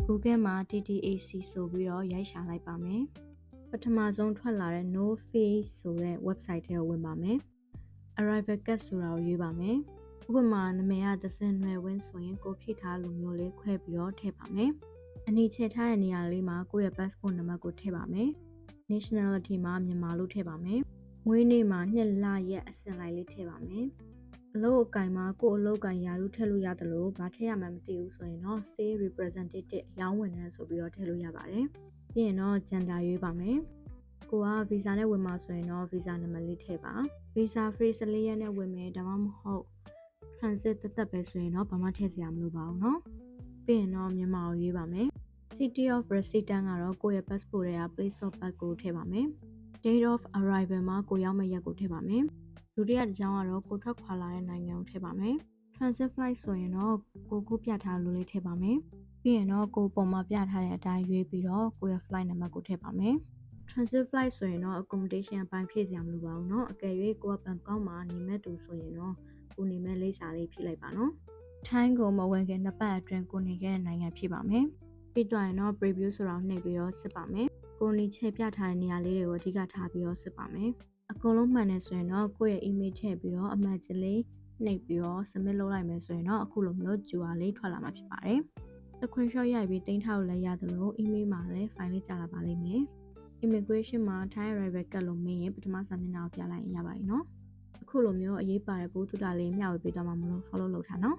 Google မှာ TTAC ဆိုပြီးတော့ရိုက်ရှာလိုက်ပါမယ်ပထမဆုံးထွက်လာတဲ့ No Face ဆိုတဲ့ website ထဲကိုဝင်ပါမယ် Arrival Guest ဆိုတာကိုရွေးပါမယ်ဥပမာနာမည်ကသစင်နွယ်ဝင်းဆိုရင်ကိုဖြည့်ထားလိုမျိုးလေးခွဲပြီးတော့ထည့်ပါမယ်အနီချဲထားတဲ့နေရာလေးမှာကိုယ့်ရဲ့ passport နံပါတ်ကိုထည့်ပါမယ် nationality မှာမြန်မာလို့ထည့်ပါမယ်မွေးနေ့မှာနှစ်လရက်အစဉ်လိုက်လေးထည့်ပါမယ်အလုပ်အကင်မှာကိုယ့်အလုပ်ကင်ယာရုထည့်လို့ရတယ်လို့ဘာထည့်ရမှန်းမသိဘူးဆိုရင်တော့ sales representative အယောင်းဝန်ထမ်းဆိုပြီးတော့ထည့်လို့ရပါတယ်ပြီးရင်တော့ gender ရွေးပါမယ်ကိုက visa နဲ့ဝင်မှာဆိုရင်တော့ visa နံပါတ်လေးထည့်ပါ visa free 14ရက်နဲ့ဝင်မယ်ဒါမှမဟုတ် transit တက်ပဲဆိုရင်တော့ဘာမှထည့်စရာမလိုပါဘူးเนาะပြီးရင်တော့မြန်မာကိုရွေးပါမယ် city of residence ကတော့ကိုယ့်ရဲ့ passport ထဲက place of birth ကိုထည့်ပါမယ် date of arrival မှာကိုရောက်မယ့်ရက်ကိုထည့်ပါမယ်ဒုတိယတစ်ကြောင်းကတော့ကိုထွက်ခွာလာတဲ့နိုင်ငံကိုထည့်ပါမယ် transit flight ဆိုရင်တော့ကိုပြထားလို့လေးထည့်ပါမယ်ပြီးရင်တော့ကိုပုံမှာပြထားတဲ့အတိုင်းရွေးပြီးတော့ကိုရဲ့ flight နံပါတ်ကိုထည့်ပါမယ် transit flight ဆိုရင်တော့ accommodation အပိုင်းဖြည့်စရာမလိုပါဘူးเนาะအကယ်၍ကိုကဘန်ကောက်မှာနေမဲ့သူဆိုရင်တော့ကိုနေမဲ့လိပ်စာလေးဖြည့်လိုက်ပါနော်ထိုင်းကိုမဝင်ခင်နှစ်ပတ်အတွင်းကိုနေခဲ့တဲ့နိုင်ငံဖြည့်ပါမယ်ပြီးတော့ရင်တော့ preview ဆိုတာကိုနှိပ်ပြီးတော့စစ်ပါမယ်ကိုနီချဲပြထားတဲ့နေရာလေးတွေကိုအဓိကထားပြီးတော့စစ်ပါမယ်အကုန်လုံးမှန်တယ်ဆိုရင်တော့ကိုယ့်ရဲ့ email ထည့်ပြီးတော့အမှတ်ကြီးလေးနှိပ်ပြီးတော့ submit လုပ်လိုက်မယ်ဆိုရင်တော့အခုလိုမျိုး QR လေးထွက်လာမှာဖြစ်ပါတယ်screenshot ရိုက်ပြီးတင်ထားလို့လည်းရတယ်လို့ email မှာလည်း file လေးကြာလာပါလိမ့်မယ် immigration မှာ Thai arrival ကတ်လို့မင်းရင်ပထမစာမျက်နှာကိုပြလိုက်ရင်ရပါတယ်နော်အခုလိုမျိုးအရေးပါတဲ့ပို့တူတာလေးမျှဝေပေးသွားမှာမလို့ follow လုပ်ထားနော်